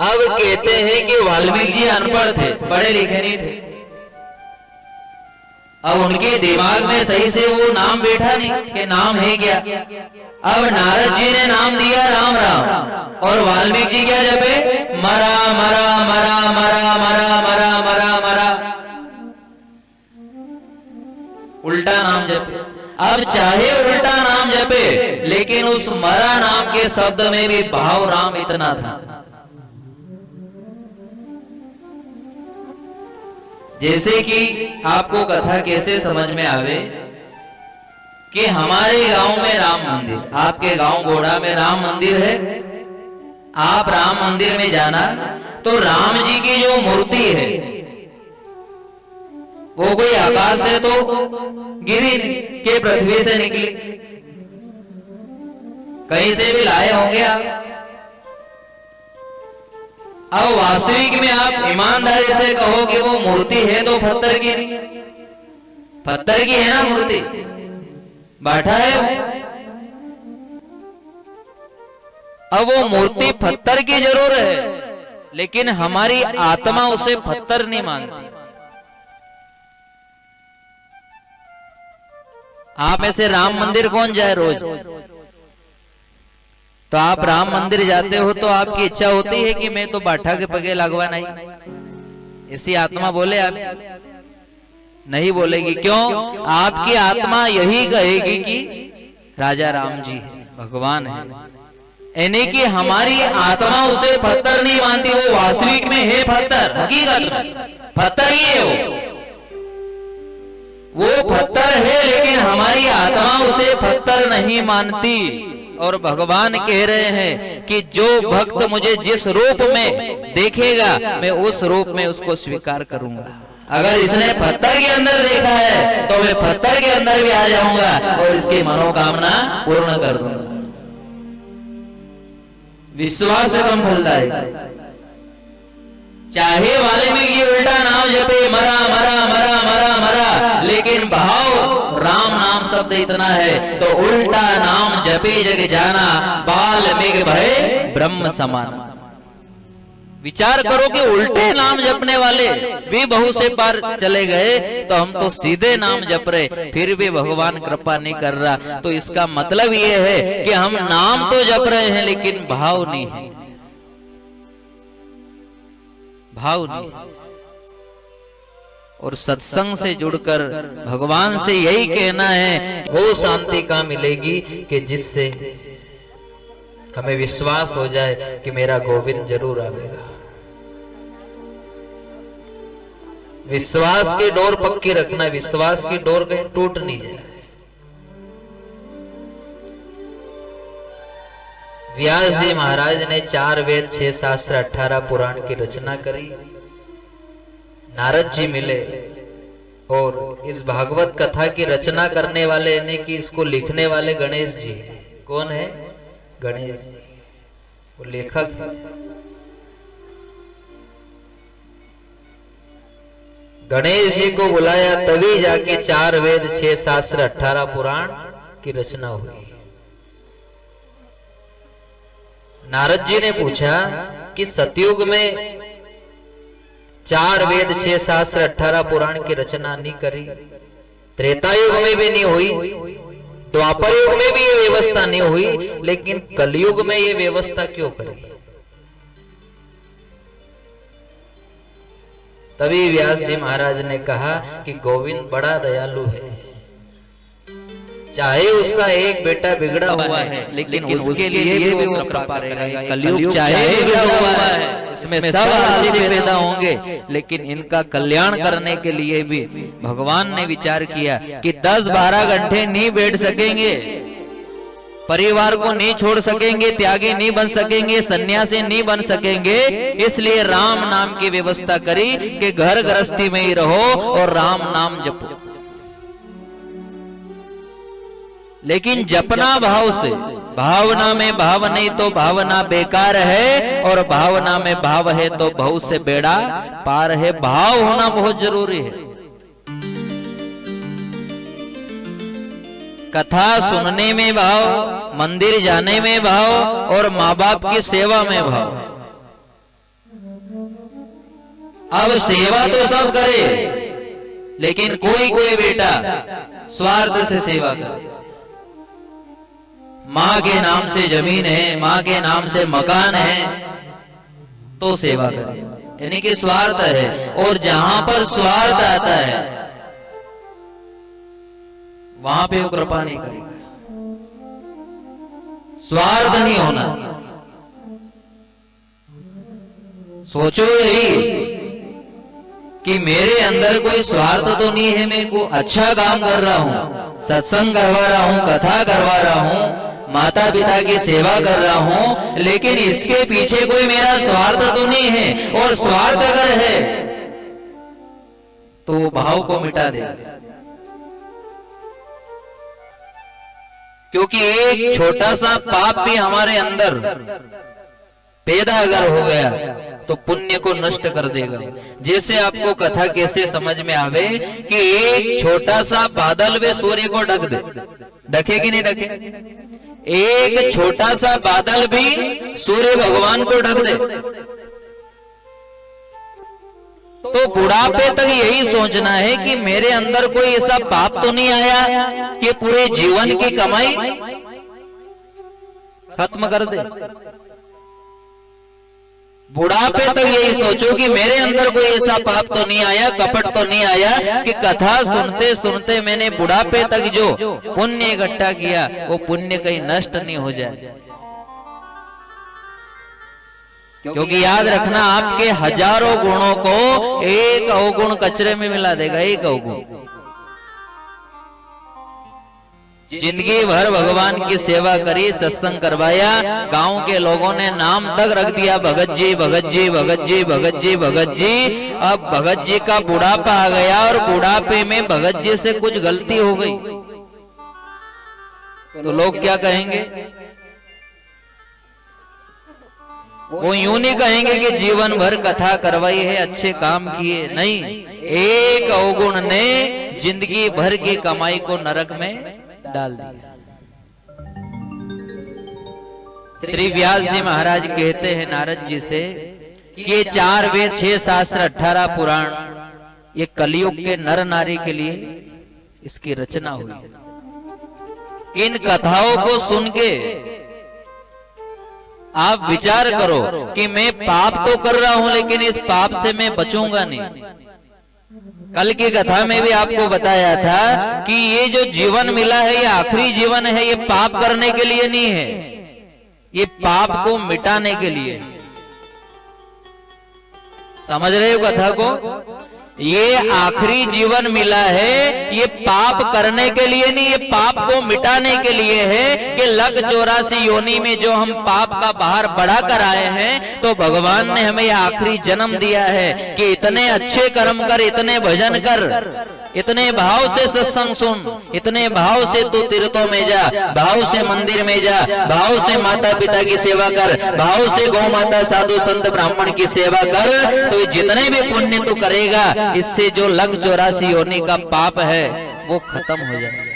अब कहते हैं कि वाल्मीकि जी अनपढ़ थे, पढ़े लिखे नहीं थे। अब उनके दिमाग में सही से वो नाम बैठा नहीं कि नाम है क्या। अब नारद जी ने नाम दिया राम राम, और वाल्मीकि जी क्या जपे, मरा मरा मरा मरा मरा मरा मरा मरा, उल्टा नाम जपे। अब चाहे उल्टा नाम जपे, लेकिन उस मरा नाम के शब्द में भी भाव राम इतना था। जैसे कि आपको कथा कैसे समझ में आवे कि हमारे गांव में राम मंदिर, आपके गांव गोड़ा में राम मंदिर है। आप राम मंदिर में जाना तो राम जी की जो मूर्ति है वो कोई आकाश से तो गिरी के पृथ्वी से निकली, कहीं से भी लाए होंगे आप। अब वास्तविक में आप ईमानदारी से कहो कि वो मूर्ति है तो पत्थर की नहीं, पत्थर की है ना मूर्ति, बैठा है। अब वो मूर्ति पत्थर की जरूर है, लेकिन हमारी आत्मा उसे पत्थर नहीं मानती। आप में से राम मंदिर कौन जाए रोज? तो आप राम मंदिर जाते हो तो आपकी इच्छा होती है कि मैं तो बाठा के पगे लगवा नहीं, इसी आत्मा बोले आप? नहीं बोलेगी। क्यों? आपकी आत्मा यही कहेगी कि राजा राम जी है, भगवान है, यानी कि हमारी आत्मा उसे पत्थर नहीं मानती। वो वास्तविक में है पत्थर, हकीकत पत्थर ही है, वो पत्थर है, लेकिन हमारी आत्मा उसे पत्थर नहीं मानती। और भगवान कह रहे हैं कि जो भक्त मुझे जिस रूप में देखेगा मैं उस रूप में उसको स्वीकार करूंगा। अगर इसने पत्थर के अंदर देखा है तो मैं पत्थर के अंदर भी आ जाऊंगा और इसकी मनोकामना पूर्ण कर दूंगा। विश्वास से कम फलदायक। चाहे वाल्मीकि उल्टा नाम जपे, मरा मरा मरा मरा मरा, लेकिन भाव राम नाम शब्द इतना है तो उल्टा नाम जपे जग जाना, वाल्मीकि भय ब्रह्म समाना। विचार करो कि उल्टे नाम जपने वाले भी बहु से पार चले गए, तो हम तो सीधे नाम जप रहे, फिर भी भगवान कृपा नहीं कर रहा। तो इसका मतलब यह है कि हम नाम तो जप रहे हैं लेकिन भाव नहीं है, भाव नहीं। और सत्संग से जुड़कर भगवान से यही कहना है, वो शांति कहाँ मिलेगी कि जिससे हमें विश्वास हो जाए कि मेरा गोविंद जरूर आएगा। विश्वास की डोर पक्की रखना, विश्वास की डोर कहीं टूट नहीं जाए। व्यास जी महाराज ने 4 वेद 6 शास्त्र 18 पुराण की रचना करी। नारद जी मिले और इस भागवत कथा की रचना करने वाले यानी कि इसको लिखने वाले गणेश जी। कौन है? गणेश जी, वो लेखक है। गणेश जी को बुलाया तभी जाके 4 वेद 6 शास्त्र 18 पुराण की रचना हुई। नारद जी ने पूछा कि सतयुग में 4 वेद 6 शास्त्र 18 पुराण की रचना नहीं करी, त्रेता युग में भी नहीं हुई, द्वापर युग में भी ये व्यवस्था नहीं हुई, लेकिन कलयुग में ये व्यवस्था क्यों करी? तभी व्यास जी महाराज ने कहा कि गोविंद बड़ा दयालु है। चाहे उसका एक बेटा बिगड़ा हुआ है लेकिन उसके लिए भी वो कृपा करेगा। कलयुग चाहे बिगड़ा हुआ है, इसमें सब आशिक पैदा होंगे, लेकिन इनका कल्याण करने के लिए भी भगवान ने विचार किया कि 10-12 घंटे नहीं बैठ सकेंगे, परिवार को नहीं छोड़ सकेंगे, त्यागी नहीं बन सकेंगे, सन्यासी नहीं बन सकेंगे, इसलिए राम नाम की व्यवस्था करी कि घर गृहस्थी में ही रहो और राम नाम जपो। लेकिन जपना भाव से, भावना में भाव नहीं तो भावना बेकार है, और भावना में भाव है तो भाव से बेड़ा पार है। भाव होना बहुत जरूरी है। कथा सुनने में भाव, मंदिर जाने में भाव और माँ बाप की सेवा में भाव, अब सेवा तो सब करे, लेकिन कोई कोई बेटा स्वार्थ से सेवा करे। मां के नाम से जमीन है, मां के नाम से मकान है, तो सेवा करे, यानी कि स्वार्थ है। और जहां पर स्वार्थ आता है वहां पे वो कृपा नहीं करेगा। स्वार्थ नहीं होना। सोचो यही कि मेरे अंदर कोई स्वार्थ तो नहीं है, मैं को अच्छा काम कर रहा हूं, सत्संग करवा रहा हूं, कथा करवा रहा हूं, माता पिता की सेवा कर रहा हूं, लेकिन इसके पीछे कोई मेरा स्वार्थ तो नहीं है। और स्वार्थ अगर है तो भाव को मिटा देगा। क्योंकि एक छोटा सा पाप भी हमारे अंदर पैदा अगर हो गया तो पुण्य को नष्ट कर देगा। जैसे आपको कथा कैसे समझ में आवे कि एक छोटा सा बादल वे सूर्य को ढक दे, ढके कि नहीं ढके? एक छोटा सा बादल भी सूर्य भगवान को ढक दे। तो बुढ़ापे तक यही सोचना है कि मेरे अंदर कोई ऐसा पाप तो नहीं आया कि पूरे जीवन की कमाई खत्म कर दे। बुढ़ापे तक यही सोचो कि मेरे अंदर कोई ऐसा पाप तो नहीं आया, कपट तो नहीं आया कि कथा सुनते सुनते मैंने बुढ़ापे तक जो पुण्य इकट्ठा किया वो पुण्य कहीं नष्ट नहीं हो जाए। क्योंकि याद रखना, आपके हजारों गुणों को एक अवगुण कचरे में मिला देगा। एक अवगुण जिंदगी भर भगवान की सेवा करी, सत्संग करवाया, गांव के लोगों ने नाम तक रख दिया भगत जी भगत जी भगत जी भगत जी भगत जी। अब भगत जी का बुढ़ापा आ गया और बुढ़ापे में भगत जी से कुछ गलती हो गई तो लोग क्या कहेंगे? वो यूं नहीं कहेंगे कि जीवन भर कथा करवाई है, अच्छे काम किए। नहीं, एक अवगुण ने जिंदगी भर की कमाई को नरक में डाल दिया। श्री व्यास जी महाराज कहते हैं नारद जी से कि ये 4 वेद 6 शास्त्र 18 पुराण ये कलयुग के नर नारी के लिए इसकी रचना हुई है। इन कथाओं को सुन के आप विचार करो कि मैं पाप तो कर रहा हूं लेकिन इस पाप से मैं बचूंगा नहीं। कल की कथा में भी आपको बताया था कि ये जो जीवन मिला है ये आखिरी जीवन है, ये पाप करने के लिए नहीं है, ये पाप को मिटाने के लिए। समझ रहे हो कथा को? ये आखिरी जीवन मिला है, ये पाप करने के लिए नहीं, ये पाप को मिटाने के लिए है कि लग 84 योनि में जो हम पाप का बाहर बढ़ा कर आए हैं, तो भगवान ने हमें आखिरी जन्म दिया है कि इतने अच्छे कर्म कर, इतने भजन कर, इतने भाव से सत्संग सुन, इतने भाव से तू तीर्थों में जा, भाव से मंदिर में जा, भाव से माता पिता की सेवा कर, भाव से गौ माता साधु संत ब्राह्मण की सेवा कर, तो जितने भी पुण्य तू करेगा इससे जो लग 84 योनि का पाप है वो खत्म हो जाएगा।